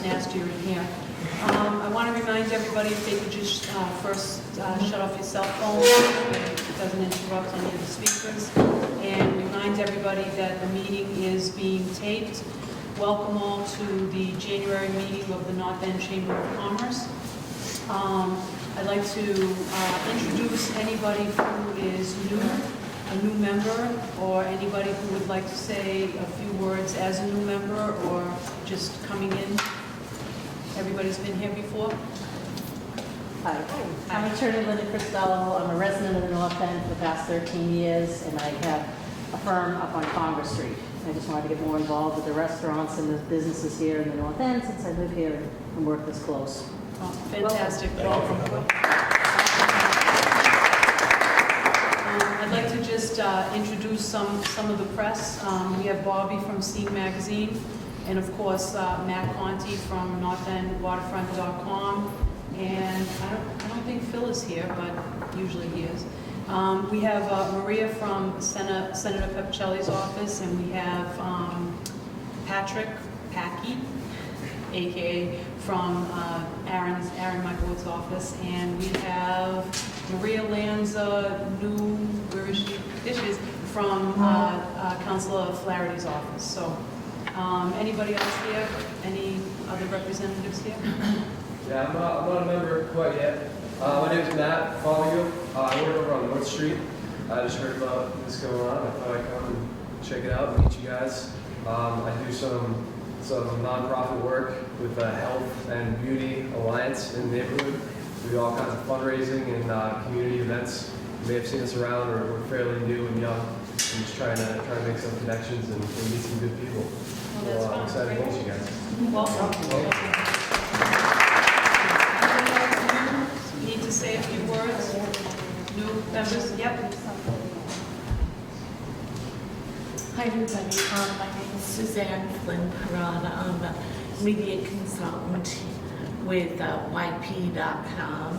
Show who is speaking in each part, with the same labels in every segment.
Speaker 1: nastier in here. I want to remind everybody if they could just first shut off your cell phone, so it doesn't interrupt any of the speakers, and remind everybody that the meeting is being taped. Welcome all to the January meeting of the North End Chamber of Commerce. I'd like to introduce anybody who is new, a new member, or anybody who would like to say a few words as a new member or just coming in. Everybody's been here before?
Speaker 2: Hi. I'm Attorney Linda Cristello. I'm a resident of the North End for the past 13 years, and I have a firm up on Congress Street. I just wanted to get more involved with the restaurants and the businesses here in the North End since I live here and work this close.
Speaker 1: Oh, fantastic. Welcome. I'd like to just introduce some of the press. We have Bobby from Scene Magazine, and of course Matt Conti from NorthEndWaterfront.com. And I don't think Phil is here, but usually he is. We have Maria from Senator Pepicelli's office, and we have Patrick Packy, aka from Aaron Michael's office, and we have Maria Lanza, where is she? There she is, from Councilor Flaherty's office. So, anybody else here? Any other representatives here?
Speaker 3: Yeah, I'm not a member quite yet. My name is Matt Foligo. I work over on North Street. I just heard about this going on. I thought I'd come and check it out and meet you guys. I do some nonprofit work with the Health and Beauty Alliance in the neighborhood. We do all kinds of fundraising and community events. You may have seen us around. We're fairly new and young. I'm just trying to make some connections and meet some good people.
Speaker 1: Well, that's
Speaker 3: I'm excited to meet you guys.
Speaker 1: Welcome. Need to say a few words? New members? Yep.
Speaker 4: Hi everybody, my name is Suzanne Flynn Parada. I'm a media consultant with YP.com.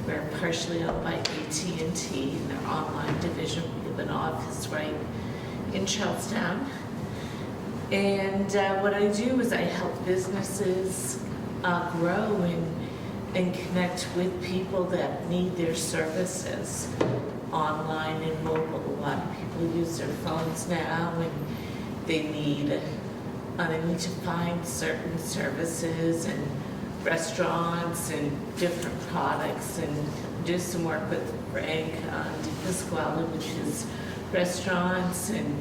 Speaker 4: We're partially owned by AT&T and their online division. We have an office right in Charlestown. And what I do is I help businesses grow and connect with people that need their services online and mobile. A lot of people use their phones now, and they need to find certain services and restaurants and different products, and do some work with Frank Pasquale, which is restaurants, and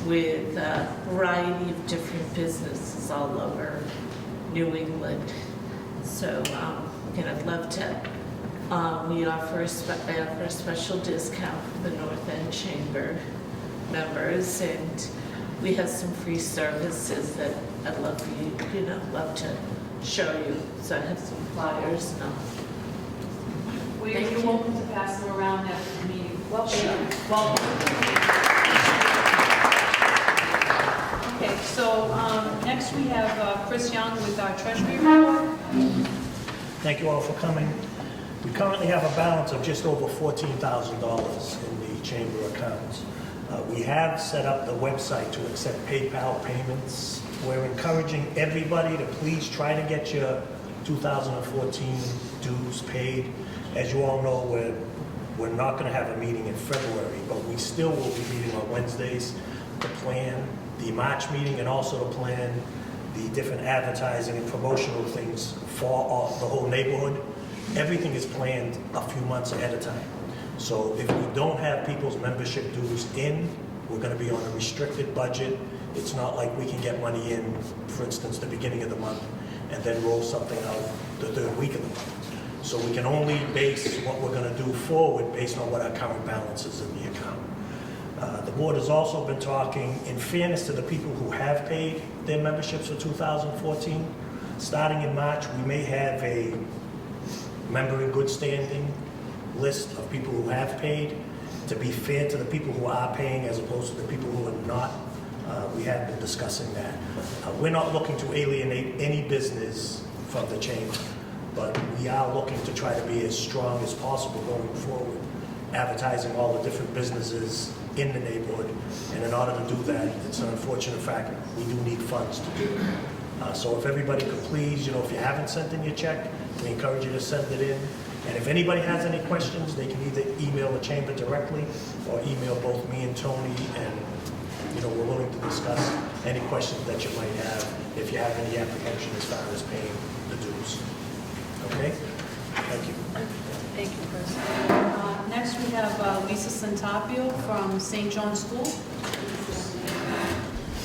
Speaker 4: with a variety of different businesses all over New England. So, I'd love to. I offer a special discount for the North End Chamber members, and we have some free services that I'd love for you, love to show you. So I have some flyers and
Speaker 1: You're welcome to pass them around after the meeting. Welcome. Okay, so next we have Chris Young with our Treasury report.
Speaker 5: Thank you all for coming. We currently have a balance of just over $14,000 in the chamber accounts. We have set up the website to accept PayPal payments. We're encouraging everybody to please try to get your 2014 dues paid. As you all know, we're not going to have a meeting in February, but we still will be meeting on Wednesdays to plan the March meeting and also to plan the different advertising and promotional things for the whole neighborhood. Everything is planned a few months ahead of time. So if we don't have people's membership dues in, we're going to be on a restricted budget. It's not like we can get money in, for instance, the beginning of the month, and then roll something out the third week of the month. So we can only base what we're going to do forward based on what our current balance is in the account. The board has also been talking, in fairness to the people who have paid their memberships for 2014. Starting in March, we may have a member in good standing list of people who have paid, to be fair to the people who are paying as opposed to the people who are not. We have been discussing that. We're not looking to alienate any business from the chamber, but we are looking to try to be as strong as possible going forward, advertising all the different businesses in the neighborhood. And in order to do that, it's an unfortunate fact, we do need funds to do it. So if everybody could please, if you haven't sent in your check, we encourage you to send it in. And if anybody has any questions, they can either email the chamber directly or email both me and Tony, and we're willing to discuss any questions that you might have if you have any apprehension as far as paying the dues. Okay? Thank you.
Speaker 1: Thank you, Chris. Next, we have Lisa Santapio from St. John's School.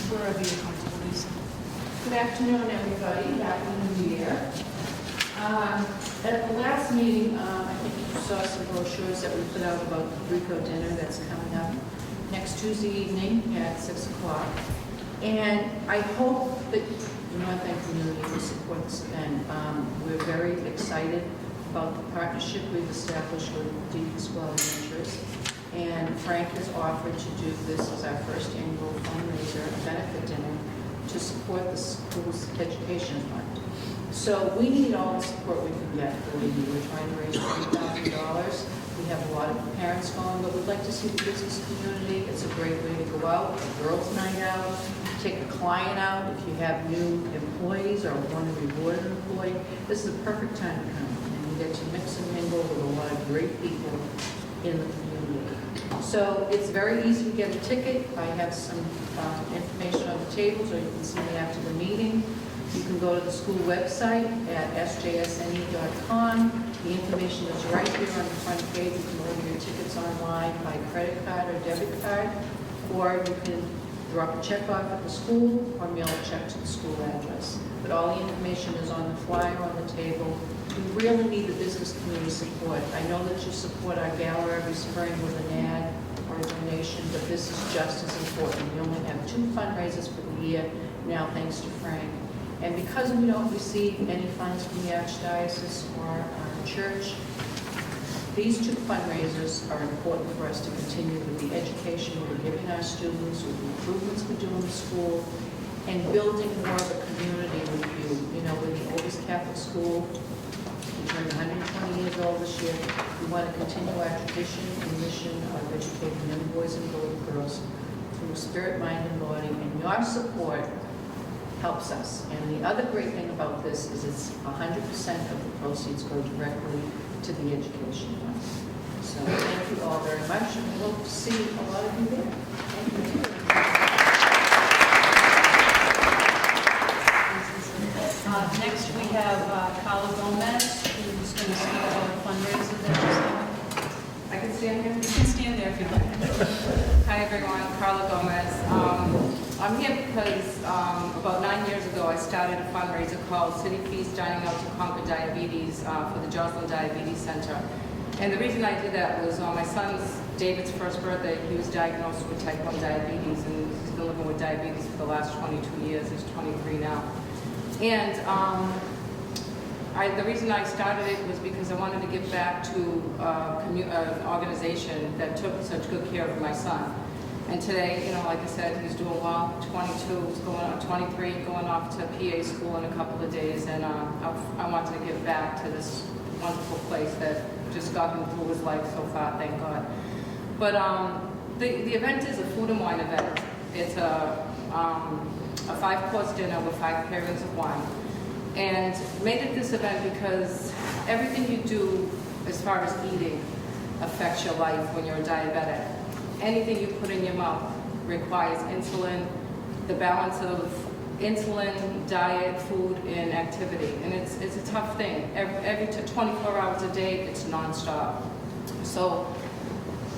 Speaker 1: Wherever you're comfortable, Lisa.
Speaker 6: Good afternoon, everybody. Happy New Year. At the last meeting, I think you saw some brochures that we put out about the Rico dinner that's coming up next Tuesday evening at 6 o'clock. And I hope that the North End community will support this event. We're very excited about the partnership we've established with Deep Pasquale Ventures. And Frank has offered to do this as our first annual fundraiser, a benefit dinner, to support the school's education fund. So we need all the support we can get, believe me. We're trying to raise $20,000. We have a lot of parents going, but we'd like to see the business community. It's a great way to go out, a girls' night out, take a client out. If you have new employees or want to reward an employee, this is the perfect time to come. And you get to mix and mingle with a lot of great people in the community. So it's very easy to get a ticket. I have some information on the tables, or you can see me after the meeting. You can go to the school website at sjsne.com. The information is right here on the front page. You can order your tickets online by credit card or debit card, or you can drop a check off at the school or mail a check to the school address. But all the information is on the flyer on the table. We really need the business community support. I know that you support our gala every spring with an ad or a donation, but this is just as important. We only have 2 fundraisers for the year now, thanks to Frank. And because we don't receive any funds from the Archdiocese or our church, these 2 fundraisers are important for us to continue with the education we're giving our students, with the improvements we do in the school, and building more of a community with you. We're the oldest Catholic school. We turned 120 years old this year. We want to continue our tradition and mission of educating young boys and girls through spirit, mind, and body, and your support helps us. And the other great thing about this is it's 100% of the proceeds go directly to the education fund. So thank you all very much, and we hope to see a lot of you there. Thank you.
Speaker 1: Next, we have Carla Gomez, who's going to speak about a fundraiser that she's having.
Speaker 7: I can stand here?
Speaker 1: You can stand there if you'd like.
Speaker 7: Hi everyone, Carla Gomez. I'm here because about 9 years ago I started a fundraiser called City Feast Dining Out to Conquer Diabetes for the Joslin Diabetes Center. And the reason I did that was on my son's, David's first birthday, he was diagnosed with type 1 diabetes, and he's been living with diabetes for the last 22 years. He's 23 now. And the reason I started it was because I wanted to give back to an organization that took such good care of my son. And today, like I said, he's doing well, 22, he's going on 23, going off to PA school in a couple of days, and I wanted to give back to this wonderful place that just got him through his life so far, thank God. But the event is a food and wine event. It's a 5-course dinner with 5 pairings of wine. And made it this event because everything you do as far as eating affects your life when you're a diabetic. Anything you put in your mouth requires insulin, the balance of insulin, diet, food, and activity. And it's a tough thing. Every 24 hours a day, it's nonstop. So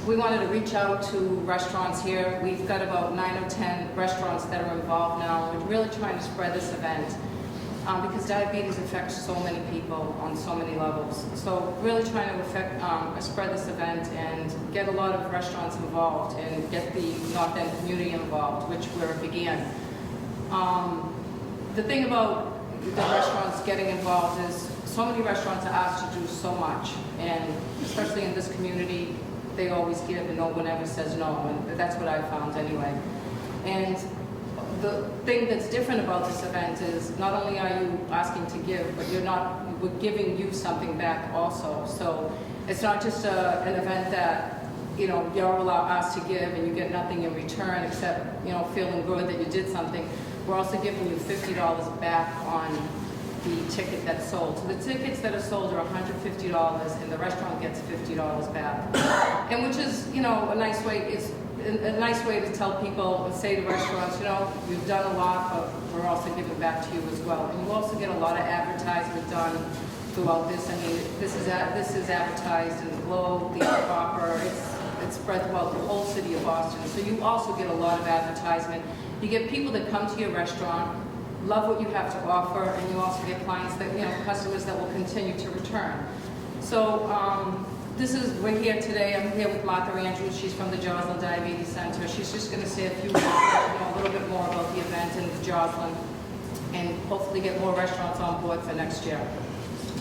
Speaker 7: we wanted to reach out to restaurants here. We've got about 9 or 10 restaurants that are involved now. We're really trying to spread this event because diabetes affects so many people on so many levels. So really trying to spread this event and get a lot of restaurants involved and get the North End community involved, which where it began. The thing about the restaurants getting involved is so many restaurants are asked to do so much, and especially in this community, they always give and no one ever says no, and that's what I found anyway. And the thing that's different about this event is not only are you asking to give, but we're giving you something back also. So it's not just an event that, you're asked to give and you get nothing in return except, feeling good that you did something. we're also giving you $50 back on the ticket that's sold. So the tickets that are sold are $150 and the restaurant gets $50 back. And which is, you know, a nice way, it's a nice way to tell people, say to restaurants, you know, we've done a lot, but we're also giving back to you as well. And you also get a lot of advertisement done throughout this. I mean, this is advertised in the Globe, the Copper, it's spread throughout the whole city of Boston. So you also get a lot of advertisement. You get people that come to your restaurant, love what you have to offer, and you also get clients that, you know, customers that will continue to return. So we're here today. I'm here with Martha Andrews. She's from the Joslin Diabetes Center. She's just going to say a few words, a little bit more about the event in Joslin, and hopefully get more restaurants on board for next year.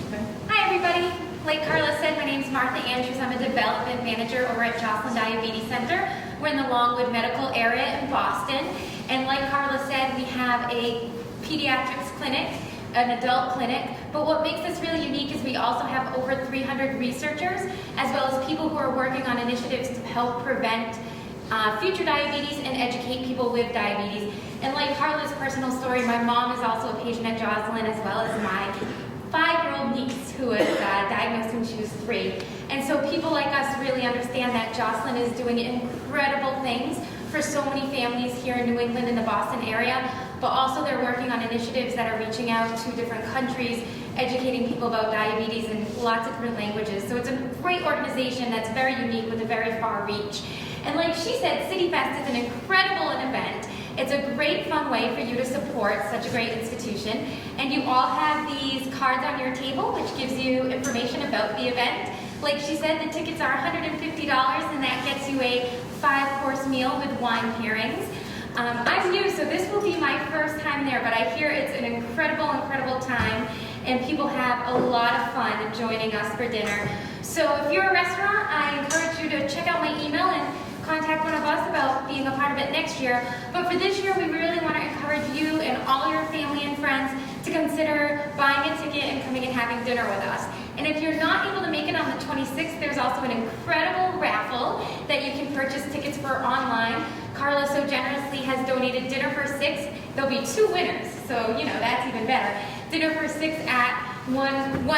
Speaker 7: Okay.
Speaker 8: Hi everybody. Like Carla said, my name is Martha Andrews. I'm a development manager over at Joslin Diabetes Center. We're in the Longwood Medical area in Boston. And like Carla said, we have a pediatrics clinic, an adult clinic. But what makes this really unique is we also have over 300 researchers, as well as people who are working on initiatives to help prevent future diabetes and educate people with diabetes. And like Carla's personal story, my mom is also a patient at Joslin, as well as my 5-year-old niece who was diagnosed when she was 3. And so people like us really understand that Joslin is doing incredible things for so many families here in New England and the Boston area, but also they're working on initiatives that are reaching out to different countries, educating people about diabetes in lots of different languages. So it's a great organization that's very unique with a very far reach. And like she said, CityFest is an incredible event. It's a great fun way for you to support such a great institution. And you all have these cards on your table, which gives you information about the event. Like she said, the tickets are $150, and that gets you a 5-course meal with wine pairings. I'm new, so this will be my first time there, but I hear it's an incredible, incredible time, and people have a lot of fun joining us for dinner. So if you're a restaurant, I encourage you to check out my email and contact one of us about being a part of it next year. But for this year, we really want to encourage you and all your family and friends to consider buying a ticket and coming and having dinner with us. And if you're not able to make it on the 26th, there's also an incredible raffle that you can purchase tickets for online. Carla so generously has donated Dinner for 6. There'll be 2 winners, so you know that's even better. Dinner for 6 at one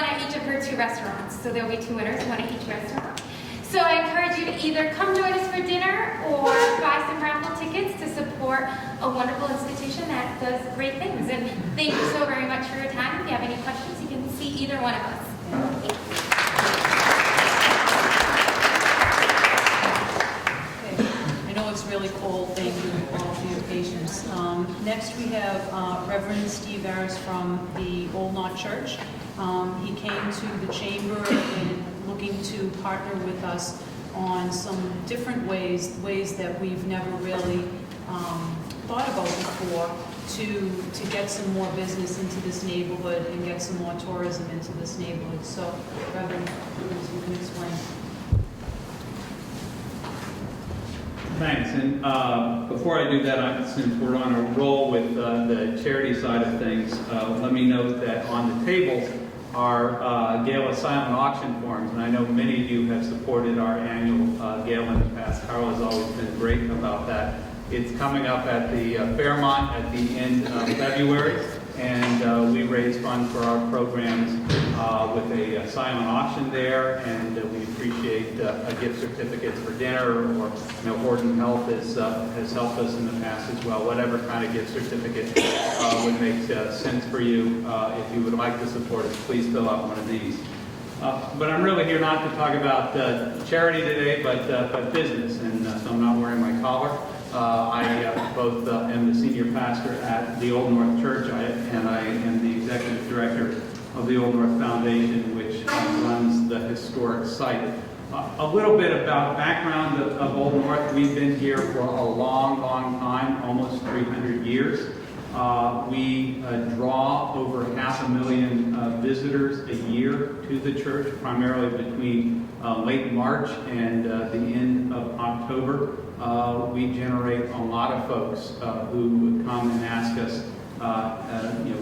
Speaker 8: at each of her 2 restaurants. So there'll be 2 winners, 1 at each restaurant. So I encourage you to either come join us for dinner or buy some raffle tickets to support a wonderful institution that does great things. And thank you so very much for your time. If you have any questions, you can see either one of us. Thank you.
Speaker 1: Okay. I know it's really cold. Thank you all for your patience. Next we have Reverend Steve Harris from the Old Knot Church. He came to the chamber and looking to partner with us on some different ways that we've never really thought about before to get some more business into this neighborhood and get some more tourism into this neighborhood. So, Reverend, you can explain.
Speaker 9: Thanks. And before I do that, since we're on a roll with the charity side of things, let me note that on the tables are Gala silent auction forms, and I know many of you have supported our annual Gala in the past. Carl has always been great about that. It's coming up at the Fairmont at the end of February, and we raise funds for our programs with a silent auction there, and we appreciate a gift certificates for dinner, or Horton Health has helped us in the past as well. Whatever kind of gift certificate would make sense for you. If you would like to support us, please fill out one of these. But I'm really here not to talk about charity today, but business, and so I'm not wearing my collar. I both am the senior pastor at the Old North Church, and I am the executive director of the Old North Foundation, which runs the historic site. A little bit about background of Old North. We've been here for a long, long time, almost 300 years. We draw over 500,000 visitors a year to the church, primarily between late March and the end of October. We generate a lot of folks who come and ask us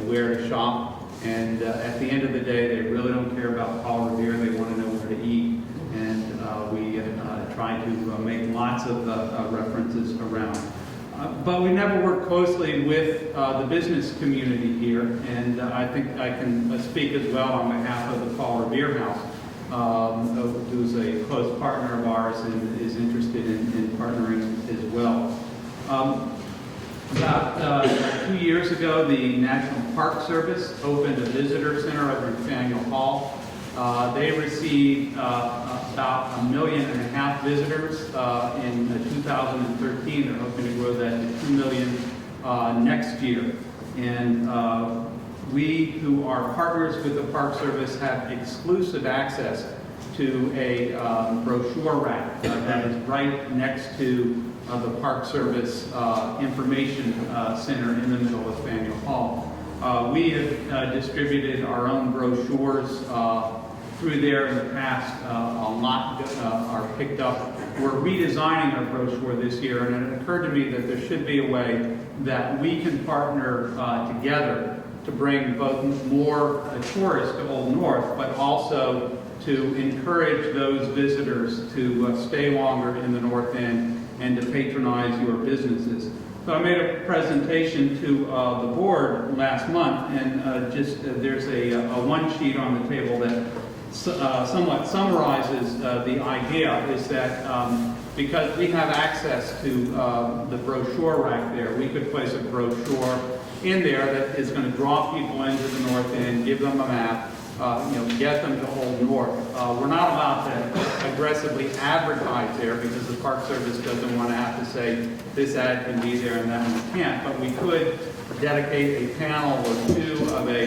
Speaker 9: where to shop. And at the end of the day, they really don't care about Paul Revere. They want to know where to eat. And we try to make lots of references around. But we never worked closely with the business community here, and I think I can speak as well on behalf of the Paul Revere House, who's a close partner of ours and is interested in partnering as well. About 2 years ago, the National Park Service opened a visitor center over in Faneuil Hall. They received about 1.5 million visitors in 2013. They're hoping to grow that to 2 million next year. And we, who are partners with the Park Service, have exclusive access to a brochure rack that is right next to the Park Service Information Center in the middle of Faneuil Hall. We have distributed our own brochures through there in the past. A lot are picked up. We're redesigning our brochure this year, and it occurred to me that there should be a way that we can partner together to bring both more tourists to Old North, but also to encourage those visitors to stay longer in the North End and to patronize your businesses. So I made a presentation to the board last month, and there's a one sheet on the table that somewhat summarizes the idea. Is that because we have access to the brochure rack there, we could place a brochure in there that is going to draw people into the North End, give them a map, get them to Old North. We're not allowed to aggressively advertise there because the Park Service doesn't want to have to say this ad can be there and that one can't. But we could dedicate a panel or two of a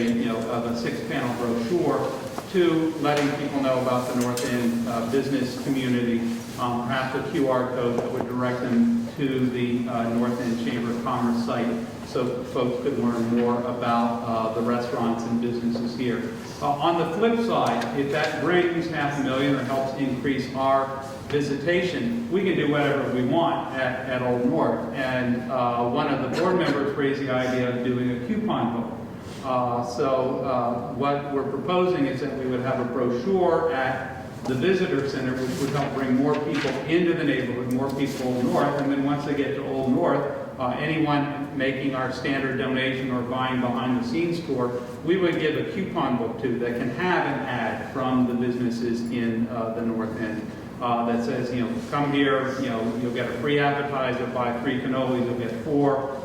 Speaker 9: 6-panel brochure to letting people know about the North End business community, perhaps a QR code that would direct them to the North End Chamber of Commerce site so folks could learn more about the restaurants and businesses here. On the flip side, if that brings $500,000 or helps increase our visitation, we can do whatever we want at Old North. And one of the board members raised the idea of doing a coupon book. So what we're proposing is that we would have a brochure at the visitor center, which would help bring more people into the neighborhood, more people north, and then once they get to Old North, anyone making our standard donation or buying behind the scenes tour, we would give a coupon book to that can have an ad from the businesses in the North End that says, come here, you'll get a free appetizer, buy 3 cannolis, you'll get 4.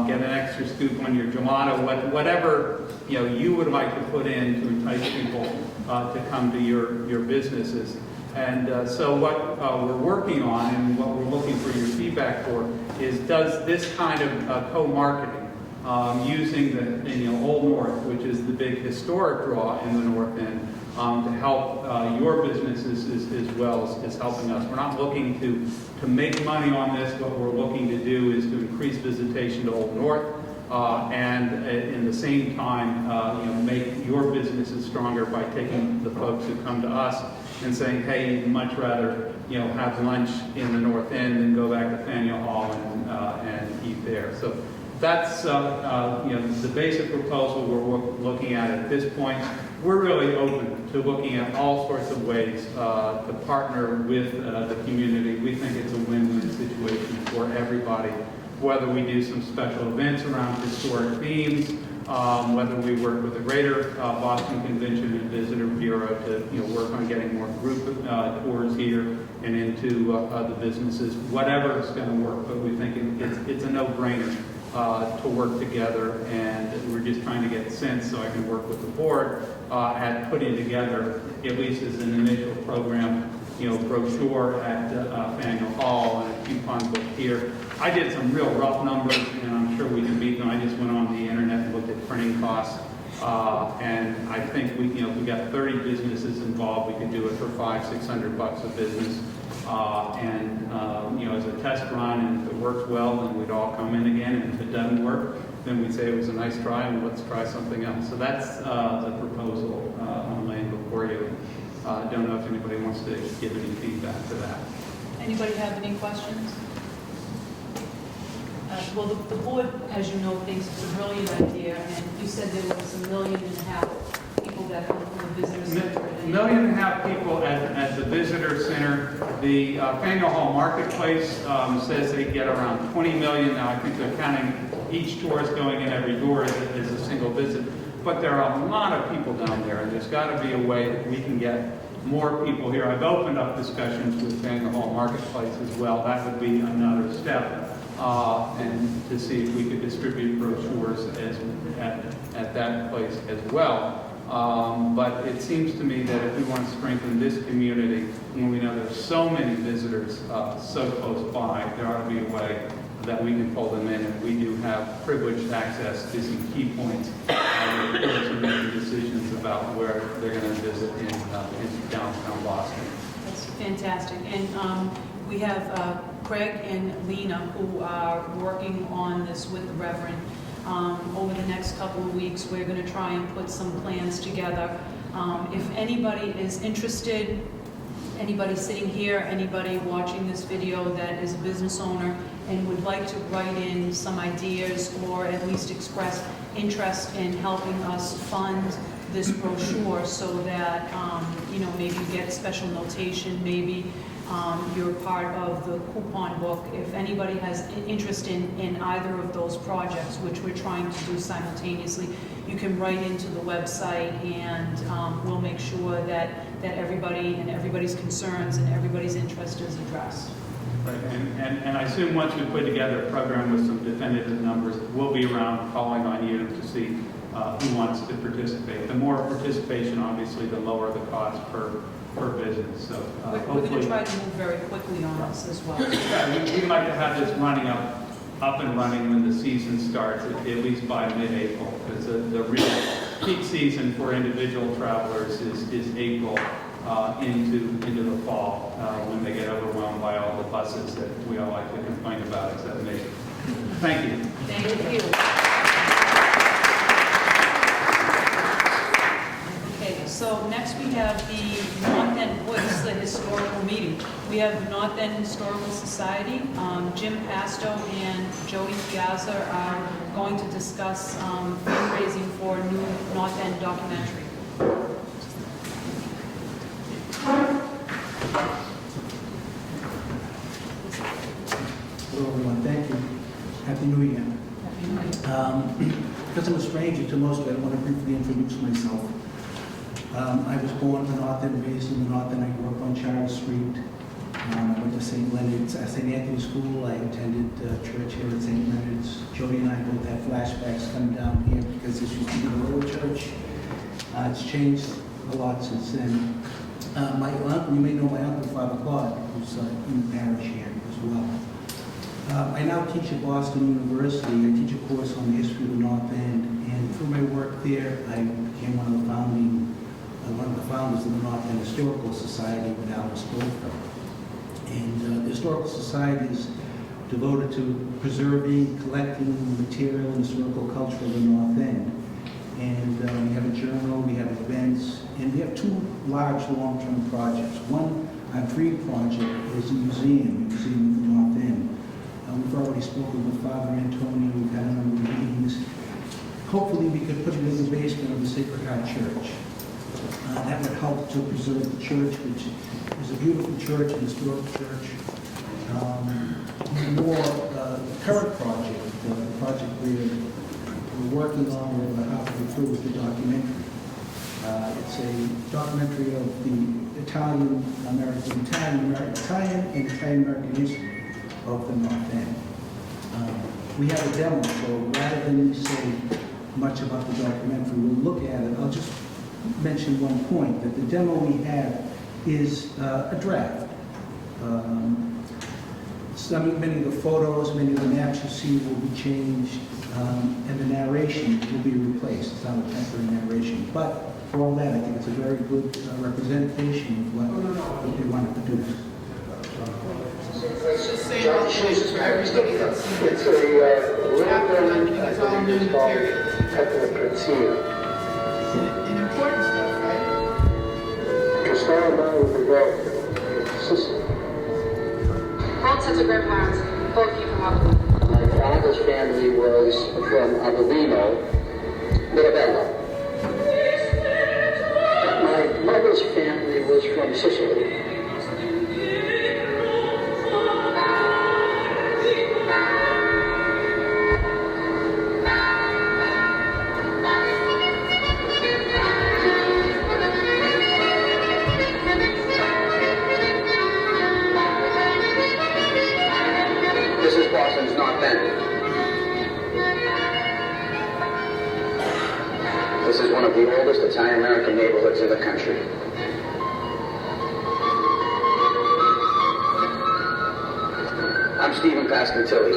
Speaker 9: Get an extra scoop on your gelato, whatever you would like to put in to entice people to come to your businesses. And so what we're working on and what we're looking for your feedback for is, does this kind of co-marketing using the Old North, which is the big historic draw in the North End, to help your businesses as well as helping us. We're not looking to make money on this. What we're looking to do is to increase visitation to Old North and in the same time make your businesses stronger by taking the folks who come to us and saying, hey, you'd much rather have lunch in the North End than go back to Faneuil Hall and eat there. So that's the basic proposal we're looking at this point. We're really open to looking at all sorts of ways to partner with the community. We think it's a win-win situation for everybody, whether we do some special events around historic themes, whether we work with the Greater Boston Convention and Visitor Bureau to work on getting more group tours here and into the businesses, whatever is going to work. But we think it's a no-brainer to work together, and we're just trying to get sense so I can work with the board at putting together, at least as an initial program, brochure at Faneuil Hall and a coupon book here. I did some real rough numbers, and I'm sure we can beat them. I just went on the internet and looked at printing costs, and I think we got 30 businesses involved. We could do it for $500-600 a business. As a test run, and if it works well, then we'd all come in again. And if it doesn't work, then we'd say it was a nice try and let's try something else. So that's the proposal I'm laying before you. Don't know if anybody wants to give any feedback to that.
Speaker 1: Anybody have any questions? Well, the board, as you know, thinks it's a brilliant idea, and you said there was 1.5 million people that come from the visitor center.
Speaker 9: $1.5 million people at the visitor center. The Faneuil Hall Marketplace says they get around 20 million. Now I think they're counting each tourist going in every door as a single visit. But there are a lot of people down there, and there's got to be a way that we can get more people here. I've opened up discussions with Faneuil Hall Marketplace as well. That would be another step, and to see if we could distribute brochures at that place as well. But it seems to me that if we want to strengthen this community, when we know there's so many visitors so close by, there ought to be a way that we can pull them in, and we do have privileged access to some key points to make decisions about where they're going to visit in downtown Boston.
Speaker 1: That's fantastic. And we have Craig and Lena who are working on this with the Reverend. Over the next couple of weeks, we're going to try and put some plans together. If anybody is interested, anybody sitting here, anybody watching this video that is a business owner and would like to write in some ideas or at least express interest in helping us fund this brochure so that, maybe you get special notation, maybe you're part of the coupon book. If anybody has interest in either of those projects, which we're trying to do simultaneously, you can write into the website, and we'll make sure that everybody and everybody's concerns and everybody's interest is addressed.
Speaker 9: Right, and I assume once we put together a program with some definitive numbers, we'll be around calling on you to see who wants to participate. The more participation, obviously, the lower the cost per visit. So
Speaker 1: We're going to try to move very quickly on this as well.
Speaker 9: Yeah, we'd like to have this running up and running when the season starts, at least by mid-April, because the real peak season for individual travelers is April into the fall, when they get overwhelmed by all the buses that we all like to complain about, except me. Thank you.
Speaker 1: Thank you. Okay, so next we have the North End Woods, the historical meeting. We have the North End Historical Society. Jim Pasto and Joey Piazza are going to discuss fundraising for a new North End documentary.
Speaker 10: Hello, everyone. Thank you. Happy New Year. Because I'm a stranger to most of it, I want to briefly introduce myself. I was born in the North End, raised in the North End. I grew up on Charles Street. I went to St. Anthony School. I attended church here at St. Leonard's. Jody and I both had flashbacks coming down here because this used to be the lower church. It's changed a lot since then. My uncle, you may know my uncle, Father Claude, who's in the parish here as well. I now teach at Boston University. I teach a course on the history of the North End, and through my work there, I became one of the founders of the North End Historical Society with Alice Goldfeld. And the Historical Society is devoted to preserving, collecting material and historical culture of the North End. And we have a journal, we have events, and we have two large long-term projects. One, our dream project, is a museum of the North End. We've already spoken with Father Antonio, we've had a number of meetings. Hopefully we could put it in the basement of the Sacred Heart Church. That would help to preserve the church, which is a beautiful church, an historic church. The current project, the project we're working on, we're about halfway through with the documentary. It's a documentary of the Italian-American history of the North End. We have a demo, so rather than me say much about the documentary, we'll look at it. I'll just mention one point, that the demo we have is a draft. Many of the photos, many of the maps you see will be changed, and the narration will be replaced. It's not a temporary narration. But for all that, I think it's a very good representation of what they want to produce.
Speaker 6: It's just saying all the ways for everybody that's seen it.
Speaker 11: It's a
Speaker 6: Chapter 19 is all new material.
Speaker 11: Ethnocrazia.
Speaker 6: And important stuff, right?
Speaker 11: Castella was developed in Sicily.
Speaker 12: Both sets of grandparents, both came from Avellino.
Speaker 11: My father's family was from Avellino, Mirabello. My His family was from Sicily.
Speaker 13: This is Boston's North End. This is one of the oldest Italian-American neighborhoods in the country. I'm Stephen Pascantilli.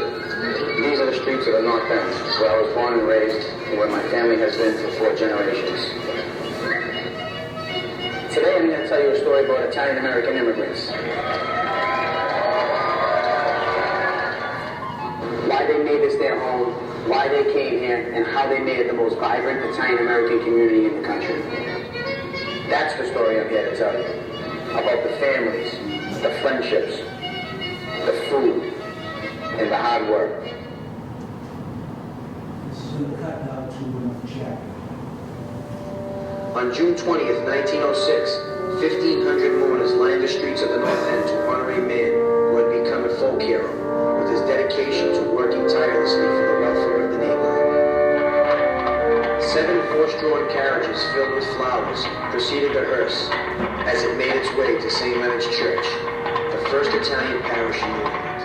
Speaker 13: These are the streets of the North End, where I was born and raised, and where my family has been for 4 generations. Today I'm going to tell you a story about Italian-American immigrants. Why they made this their home, why they came here, and how they made it the most vibrant Italian-American community in the country. That's the story I'm here to tell you. About the families, the friendships, the food, and the hard work.
Speaker 10: This is going to cut now to Jack.
Speaker 13: On June 20th, 1906, 1,500 mourners lined the streets of the North End to honor a man who had become a folk hero with his dedication to working tirelessly for the welfare of the neighborhood. 7 horse-drawn carriages filled with flowers preceded the hearse as it made its way to St. Leonard's Church, the first Italian parish in New England.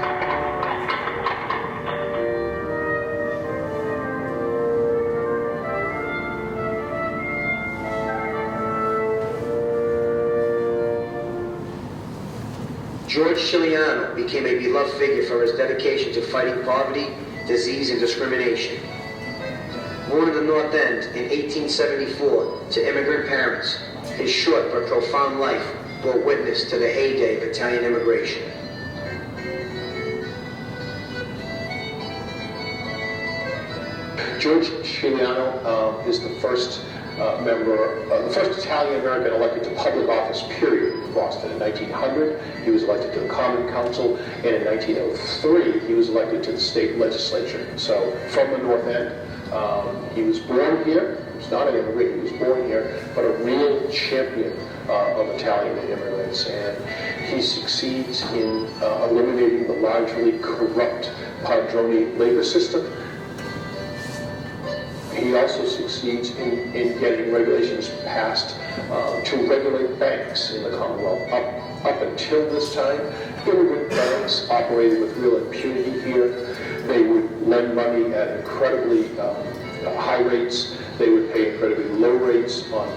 Speaker 13: George Ciliano became a beloved figure for his dedication to fighting poverty, disease, and discrimination. Born in the North End in 1874 to immigrant parents, his short but profound life bore witness to the heyday of Italian immigration.
Speaker 14: George Ciliano is the first the first Italian-American elected to public office, period, in Boston. In 1900, he was elected to the Common Council, and in 1903, he was elected to the state legislature. So, from the North End, he was born here. He was not an immigrant, he was born here, but a real champion of Italian immigrants. And he succeeds in eliminating the largely corrupt Padrone labor system. He also succeeds in getting regulations passed to regulate banks in the Commonwealth. Up until this time, immigrant banks operated with real impunity here. They would lend money at incredibly high rates. They would pay incredibly low rates on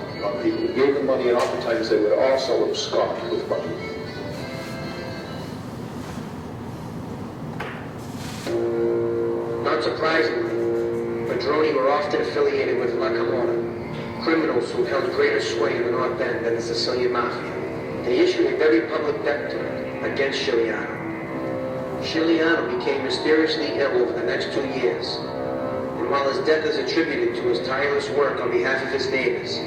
Speaker 14: people who gave them money, and oftentimes they would also abscond with money.
Speaker 13: Not surprisingly, Padroni were often affiliated with La Camorra, criminals who held greater sway in the North End than the Sicilian Mafia, and he issued a very public death warrant against Ciliano. Ciliano became mysteriously ill over the next 2 years, and while his death is attributed to his tireless work on behalf of his neighbors,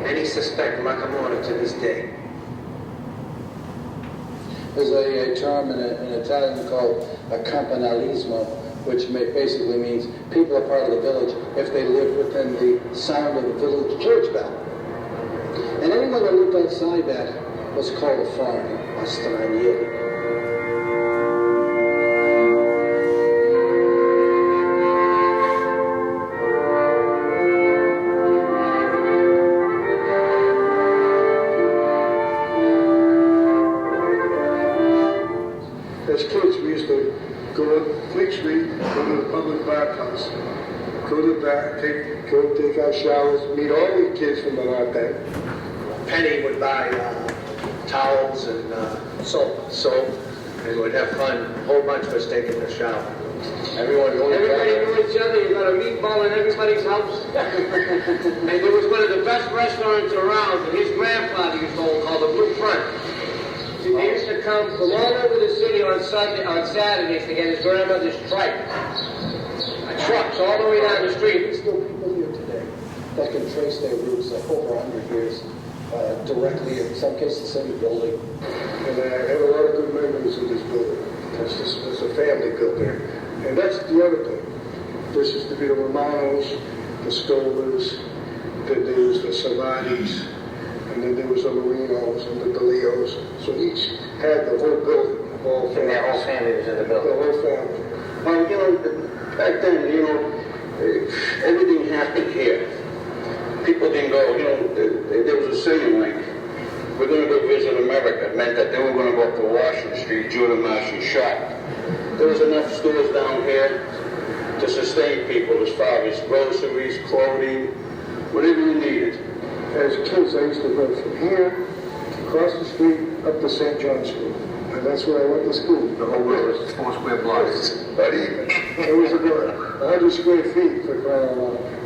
Speaker 13: many suspect La Camorra to this day.
Speaker 15: There's a term in Italian called a campanalismo, which basically means people are part of the village if they live within the sound of the village church bell. And anyone that lived outside that was called a foreigner, a straniero.
Speaker 16: As kids, we used to go up Fleet Street, go to the public bathhouse, go to the bath, go take our showers, meet all the kids from the North End.
Speaker 13: Penny would buy towels and soap, and would have fun, a whole bunch of us taking a shower. Everybody knew each other. You got a meatball in everybody's house. And there was one of the best restaurants around, and his grandfather used to own, called the Blue Front. They used to come from all over the city on Saturdays to get his grandmother's tripe. Trucks all the way down the street.
Speaker 15: There's still people here today that can trace their roots over 100 years directly, in some cases, the same building.
Speaker 16: And I have a lot of good memories of this building. It's a family building. And that's the other thing. This used to be the Romanos, the Stollers, there was the Savardis, and then and there was the Marinos and the DeLeos. So each had the whole building, all
Speaker 13: And their whole family was in the
Speaker 16: the
Speaker 13: building.
Speaker 16: whole family.
Speaker 13: Well, you know, back then, you know, everything happened here. People didn't go, you know, there was a saying like, we're going to go visit America. It meant that they were going to go up to Washington Street, Jordan Marshall shop. There was enough stores down here to sustain people as far as groceries, clothing, whatever you needed.
Speaker 16: As kids, I used to go from here, across the street, up to St. John's School. And that's where I went to school.
Speaker 13: The whole world was 4 square blocks.
Speaker 16: Not even. It was about 100 square feet for crying out loud.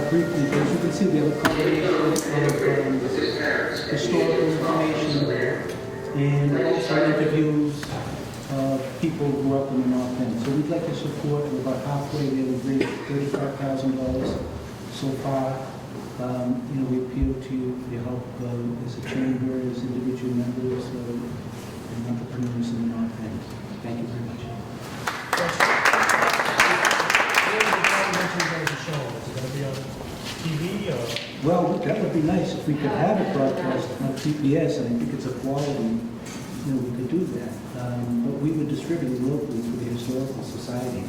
Speaker 10: Briefly, as you can see, we have a combination of historical information and also interviews of people who grew up in the North End. So we'd like to support, we're about halfway there, we've raised $35,000 so far. You know, we appeal to you for your help as a chamber, as individual members, and entrepreneurs in the North End. Thank you very much.
Speaker 5: Is it going to be on TV or?
Speaker 10: Well, that would be nice if we could have it broadcast on PBS, and I think it's a quality, you know, we could do that. But we would distribute it locally through the Historical Society.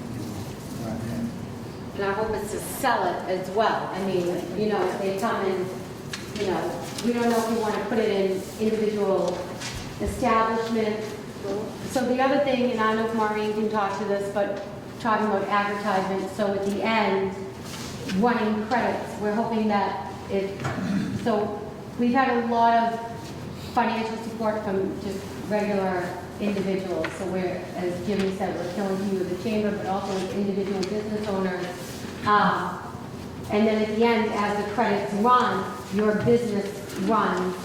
Speaker 2: And our hope is to sell it as well. I mean, you know, if they come in, you know, we don't know if we want to put it in individual establishments. So the other thing, and I don't know if Maureen can talk to this, but talking about advertisement, so at the end, running credits, we're hoping that so we've had a lot of financial support from just regular individuals. So we're, as Jimmy said, we're killing you with the chamber, but also as individual business owners. And then at the end, as the credits run, your business runs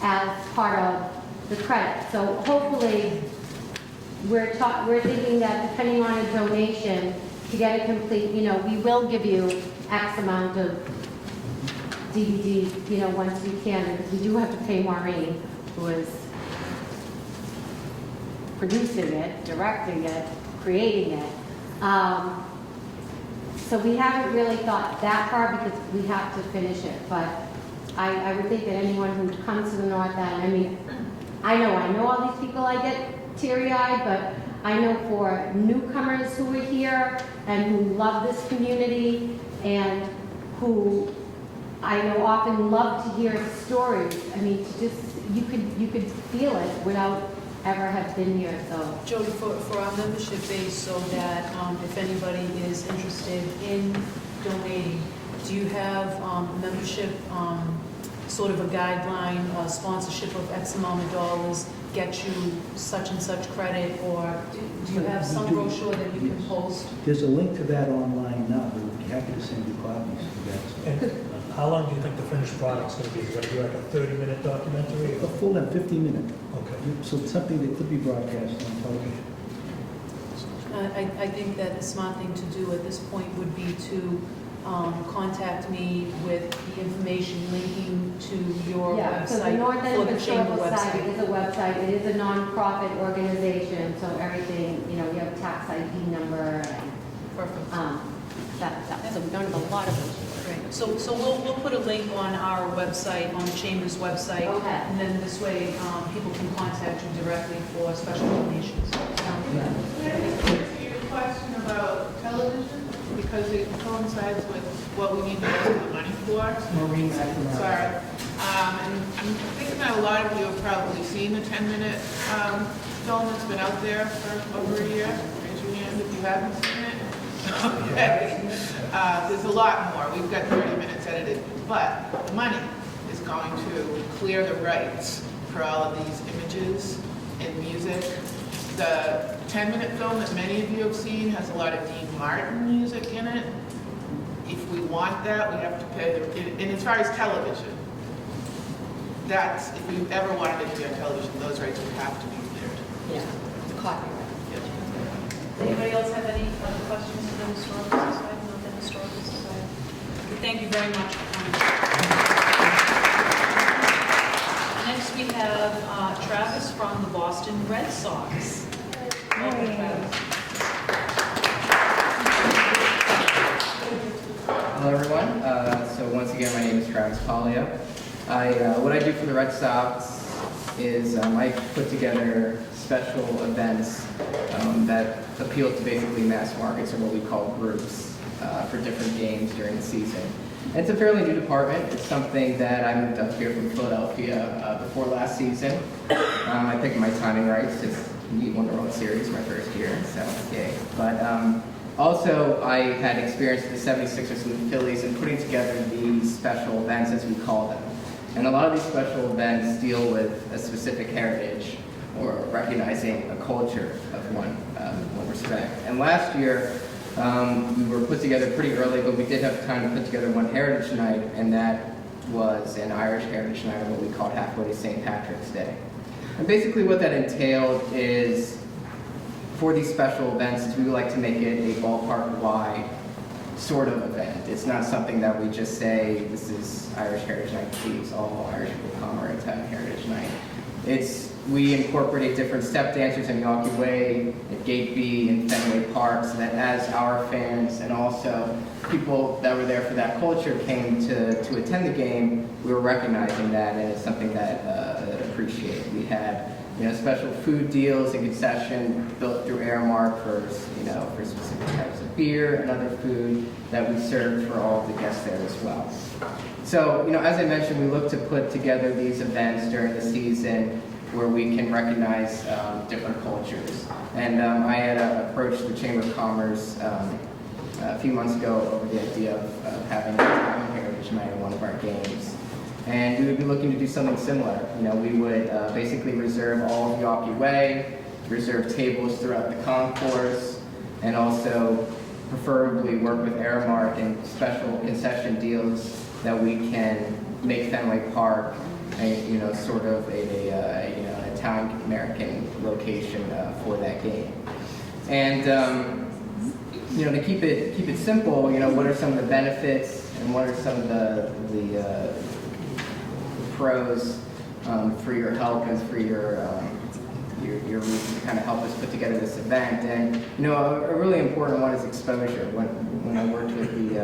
Speaker 2: as part of the credit. So hopefully, we're thinking that depending on a donation, to get a complete, you know, we will give you X amount of DVDs, you know, once we can, because we do have to pay Maureen, who is producing it, directing it, creating it. So we haven't really thought that far because we have to finish it, but I would think that anyone who comes to the North End, I mean, I know all these people, I get teary-eyed, but I know for newcomers who are here and who love this community and who I know often love to hear stories. I mean, to just, you could feel it without ever have been here, so.
Speaker 1: Jody, for our membership base, so that if anybody is interested in donating, do you have membership, sort of a guideline, sponsorship of X amount of dollars, get you such and such credit, or do you have some brochure that you can post?
Speaker 10: There's a link to that online now, but we'd be happy to send you copies of that.
Speaker 5: And how long do you think the finished product's going to be? Is it going to be like a 30-minute documentary?
Speaker 10: A full and 15-minute.
Speaker 5: Okay.
Speaker 10: So it's something that could be broadcast on television.
Speaker 1: I think that the smart thing to do at this point would be to contact me with the information linking to your
Speaker 2: Yeah, so the
Speaker 1: website
Speaker 2: North
Speaker 1: for
Speaker 2: End
Speaker 1: the chamber
Speaker 2: Historical Society
Speaker 1: website.
Speaker 2: is a website, it is a non-profit organization, so everything, you know, you have a tax ID number and,
Speaker 1: Perfect.
Speaker 2: that stuff, so we don't have a lot of those.
Speaker 1: Great. So we'll put a link on our website, on the chamber's website.
Speaker 2: Okay.
Speaker 1: And then this way, people can contact you directly for special donations.
Speaker 6: Can I ask you a question about television? Because it coincides with what we need the rest of the money for.
Speaker 10: Maureen McNamara.
Speaker 6: Sorry. And I'm thinking that a lot of you have probably seen the 10-minute film that's been out there for over a year. Raise your hand if you haven't seen it. Okay. There's a lot more. We've got 30 minutes edited. But the money is going to clear the rights for all of these images and music. The 10-minute film that many of you have seen has a lot of Dean Martin music in it. If we want that, we have to pay and as far as television, that's, if we ever wanted it to be on television, those rights would have to be cleared.
Speaker 2: Yeah, the copyright.
Speaker 1: Does anybody else have any other questions for the Historical Society, not the Historical Society? Thank you very much for coming. Next, we have Travis from the Red Sox. Welcome, Travis.
Speaker 17: Hello, everyone. So once again, my name is Travis Polio. What I do for the Red Sox is I put together special events that appeal to basically mass markets, or what we call groups, for different games during the season. And it's a fairly new department. It's something that I moved up here from Philadelphia before last season. I picked my timing right since we won the World Series my first year, so yay. But also, I had experience with the 76ers and the Phillies in putting together these special events, as we call them. And a lot of these special events deal with a specific heritage or recognizing a culture of one respect. And last year, we were put together pretty early, but we did have time to put together one heritage night, and that was an Irish heritage night, or what we called Halfway to St. Patrick's Day. And basically what that entailed is, for these special events, is we would like to make it a ballpark-wide sort of event. It's not something that we just say, this is Irish Heritage Night, please, all Irish people come, or Italian Heritage Night. We incorporate different step dancers in Yawkey Way, at Gate B, in Fenway Park, so that as our fans and also people that were there for that culture came to attend the game, we were recognizing that, and it's something that appreciated. We had special food deals and concession built through Aramark for specific types of beer and other food that we served for all of the guests there as well. So, as I mentioned, we look to put together these events during the season where we can recognize different cultures. And I had approached the Chamber of Commerce a few months ago over the idea of having an Italian Heritage Night at one of our games. And we would be looking to do something similar. We would basically reserve all of Yawkey Way, reserve tables throughout the concourse, and also preferably work with Aramark and special concession deals that we can make Fenway Park sort of an Italian-American location for that game. And to keep it simple, what are some of the benefits and what are some of the pros for your help and for your reason to kind of help us put together this event. And a really important one is exposure. When I worked with the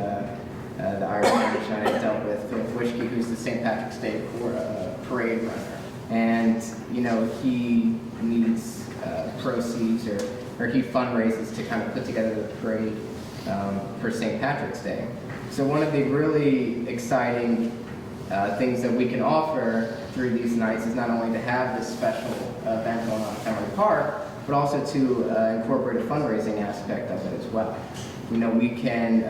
Speaker 17: Irish Heritage Night, I dealt with Phil Fwishke, who's the St. Patrick's Day parade runner, and he needs proceeds or he fundraises to kind of put together the parade for St. Patrick's Day. So one of the really exciting things that we can offer through these nights is not only to have this special event going on at Fenway Park, but also to incorporate a fundraising aspect of it as well. We can,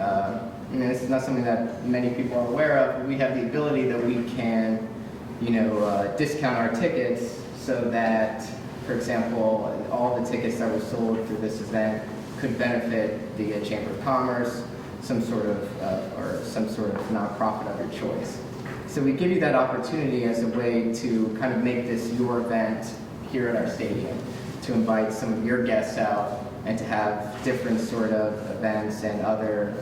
Speaker 17: this is not something that many people are aware of, but we have the ability that we can, discount our tickets so that, for example, all the tickets that were sold through this event could benefit the Chamber of Commerce, some sort of nonprofit of your choice. So we give you that opportunity as a way to kind of make this your event here at our stadium, to invite some of your guests out and to have different sort of events and other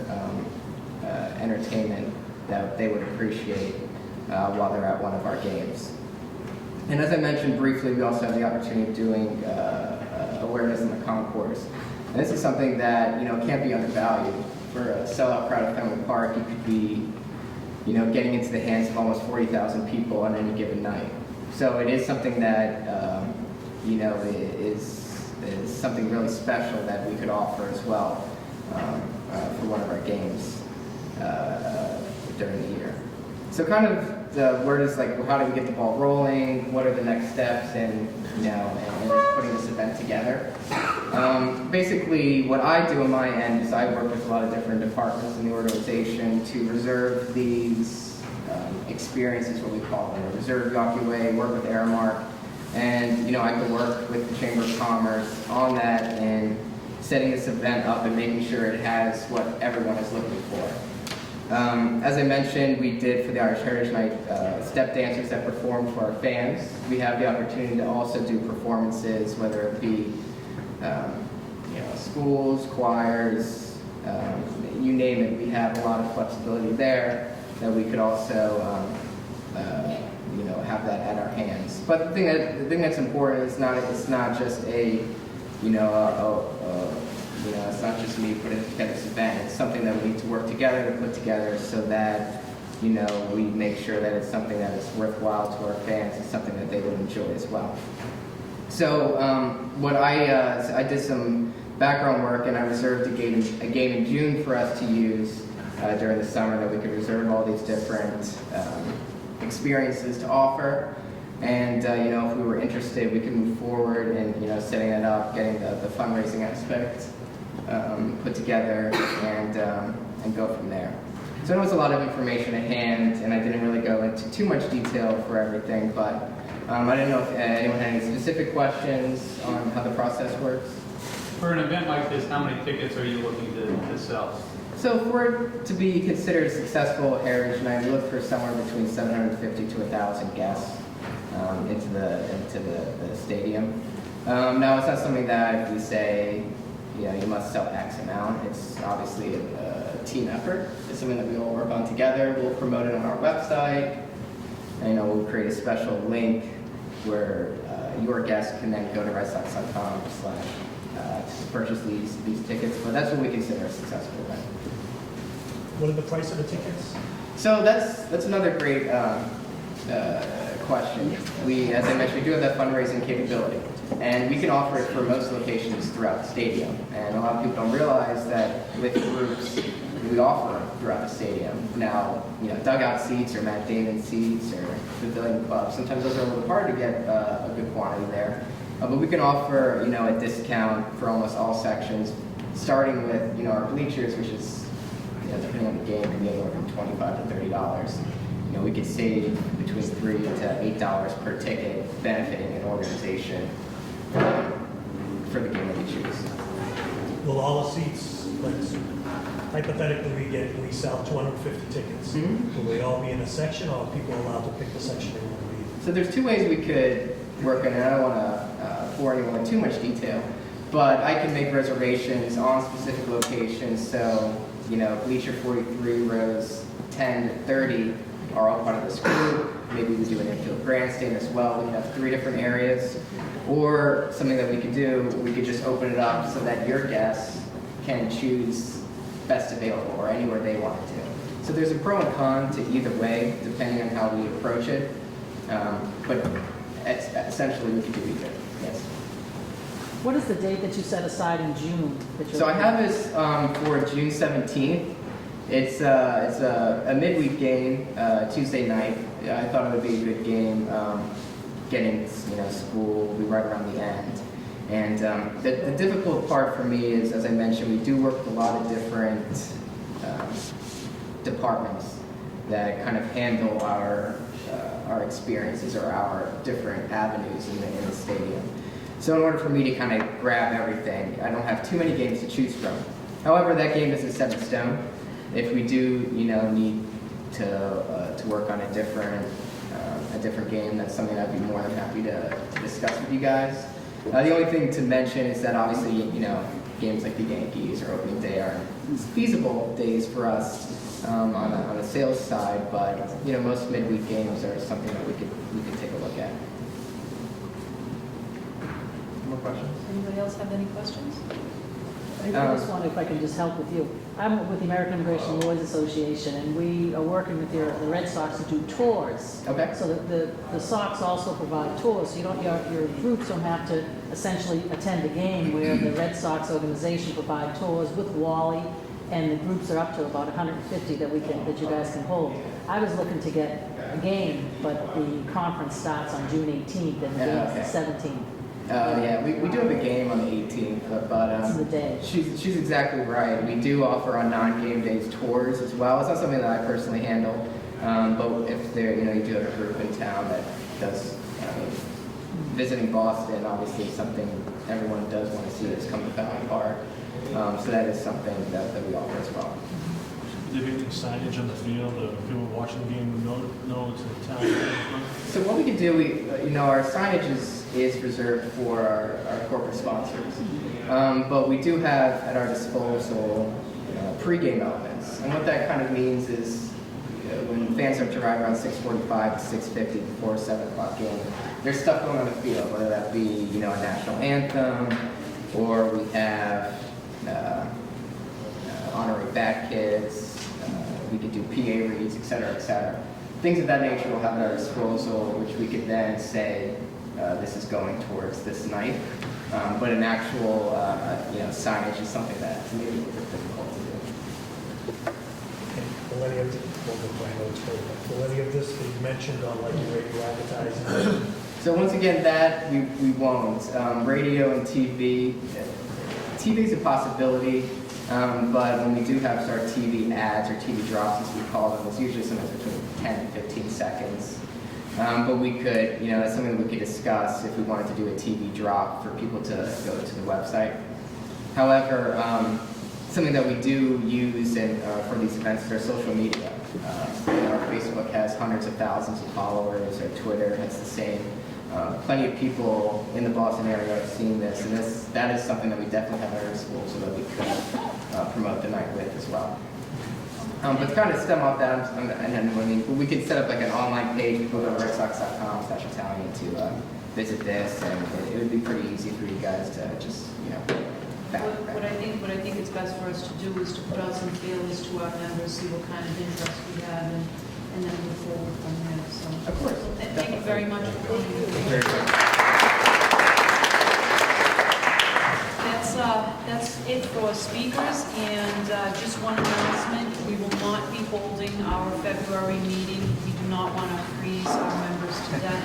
Speaker 17: entertainment that they would appreciate while they're at one of our games. And as I mentioned briefly, we also have the opportunity of doing awareness in the concourse. And this is something that can't be undervalued. For a sellout crowd at Fenway Park, you could be getting into the hands of almost 40,000 people on any given night. So it is something that, is something really special that we could offer as well for one of our games during the year. So kind of the word is how do we get the ball rolling? What are the next steps in putting this event together? Basically, what I do on my end is I work with a lot of different departments in the organization to reserve these experiences, what we call them. Reserve Yawkey Way, work with Aramark, and I can work with the Chamber of Commerce on that and setting this event up and making sure it has what everyone is looking for. As I mentioned, we did for the Irish Heritage Night step dancers that performed for our fans. We have the opportunity to also do performances, whether it be schools, choirs, you name it. We have a lot of flexibility there that we could also have that at our hands. But the thing that's important is it's not just it's not just me putting together this event. It's something that we need to work together to put together so that we make sure that it's something that is worthwhile to our fans and something that they would enjoy as well. So I did some background work, and I reserved a game in June for us to use during the summer, that we could reserve all these different experiences to offer. And if we were interested, we could move forward in setting it up, getting the fundraising aspect put together, and go from there. So I know it's a lot of information at hand, and I didn't really go into too much detail for everything, but I didn't know if anyone had any specific questions on how the process works.
Speaker 9: For an event like this, how many tickets are you looking to sell?
Speaker 17: So for it to be considered a successful Heritage Night, we look for somewhere between 750 to 1,000 guests into the stadium. Now, it's not something that we say, you must sell X amount. It's obviously a team effort. It's something that we all work on together. We'll promote it on our website, and we'll create a special link where your guests can then go to redsox.com/ to purchase these tickets. But that's what we consider a successful event.
Speaker 5: What are the price of the tickets?
Speaker 17: So that's another great question. As I mentioned, we do have that fundraising capability, and we can offer it for most locations throughout the stadium. And a lot of people don't realize that with groups, we offer them throughout the stadium. Now, dugout seats or Matt Damon seats or pavilion clubs, sometimes those are a little hard to get a good quantity there. But we can offer, a discount for almost all sections, starting with, our bleachers, which is, depending on the game, can be anywhere from $25 to $30. We could save between $3 to $8 per ticket, benefiting an organization for the game that we choose.
Speaker 5: Will all the seats, hypothetically, we sell 250 tickets. Will they all be in a section, or are people allowed to pick the section they want to be in?
Speaker 17: So there's two ways we could work on it. I don't want to bore anyone with too much detail, but I can make reservations on specific locations. So, bleacher 43, rows 10 to 30 are all part of this group. Maybe we do an infield grandstand as well. We have 3 different areas. Or something that we could do, we could just open it up so that your guests can choose best available or anywhere they want to. So there's a pro and con to either way, depending on how we approach it. But essentially, we can do either. Yes.
Speaker 2: What is the date that you set aside in June?
Speaker 17: So I have this for June 17th. It's a midweek game, Tuesday night. I thought it would be a good game. Getting school will be right around the end. And the difficult part for me is, as I mentioned, we do work with a lot of different departments that kind of handle our experiences or our different avenues in the stadium. So in order for me to kind of grab everything, I don't have too many games to choose from. However, that game isn't set in stone. If we do, need to work on a different game, that's something I'd be more than happy to discuss with you guys. The only thing to mention is that obviously, games like the Yankees or opening day are feasible days for us on a sales side, but most midweek games are something that we could take a look at. More questions?
Speaker 1: Anybody else have any questions?
Speaker 2: I just wonder if I can just help with you. I'm with the American Immigration Lawyers Association, and we are working with the Red Sox to do tours.
Speaker 17: Okay.
Speaker 2: So the Sox also provide tours. So your groups don't have to essentially attend a game, where the Red Sox organization provide tours with Wally, and the groups are up to about 150 that you guys can hold. I was looking to get a game, but the conference starts on June 18th and the game's the 17th.
Speaker 17: Yeah, we do have a game on the 18th, but
Speaker 2: the day.
Speaker 17: She's exactly right. We do offer on non-game days tours as well. It's not something that I personally handle, but if there, you do have a group in town that does, visiting Boston, obviously something everyone does want to see is come to Fenway Park. So that is something that we offer as well.
Speaker 18: There be any signage on the field, or people watching the game know it's a town?
Speaker 17: So what we can do, our signage is reserved for our corporate sponsors, but we do have at our disposal pregame elements, and what that kind of means is when fans start to arrive around 6:45 to 6:50 before a 7 o'clock game, there's stuff going on the field, whether that be, you know, a national anthem, or we have honoring bad kids, we could do PA reads, et cetera, things of that nature we'll have at our disposal, which we could then say, this is going towards this night. But an actual, you know, signage is something that's maybe a little bit difficult to do.
Speaker 5: Will any of this be mentioned on like your radio advertising?
Speaker 17: So once again, that we won't. Radio and TV, TV is a possibility, but when we do have our TV ads or TV drops, as we call them, it's usually something between 10 and 15 seconds. But we could, you know, it's something that we could discuss if we wanted to do a TV drop for people to go to the website. However, something that we do use for these events is our social media. Our Facebook has hundreds of thousands of followers, our Twitter has the same. Plenty of people in the Boston area have seen this, and that is something that we definitely have at our school so that we could promote the night with as well. But to kind of stem off that, we could set up like an online page, go to redsox.com/Italian to visit this, and it would be pretty easy for you guys to just, you know,
Speaker 1: What I think it's best for us to do is to put out some feelers to our members, see what kind of interest we have, and then move forward from there, so.
Speaker 17: Of course.
Speaker 1: Thank you very much for coming.
Speaker 17: Very good.
Speaker 1: That's it for speakers, and just one announcement, we will not be holding our February meeting. We do not want to freeze our members to death.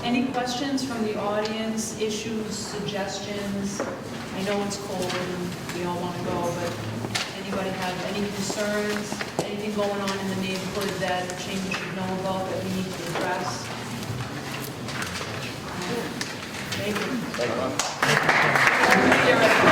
Speaker 1: Any questions from the audience, issues, suggestions? I know it's cold and we all want to go, but anybody have any concerns, anything going on in the neighborhood that the chamber should know about that we need to address? Thank you.
Speaker 5: Thank you.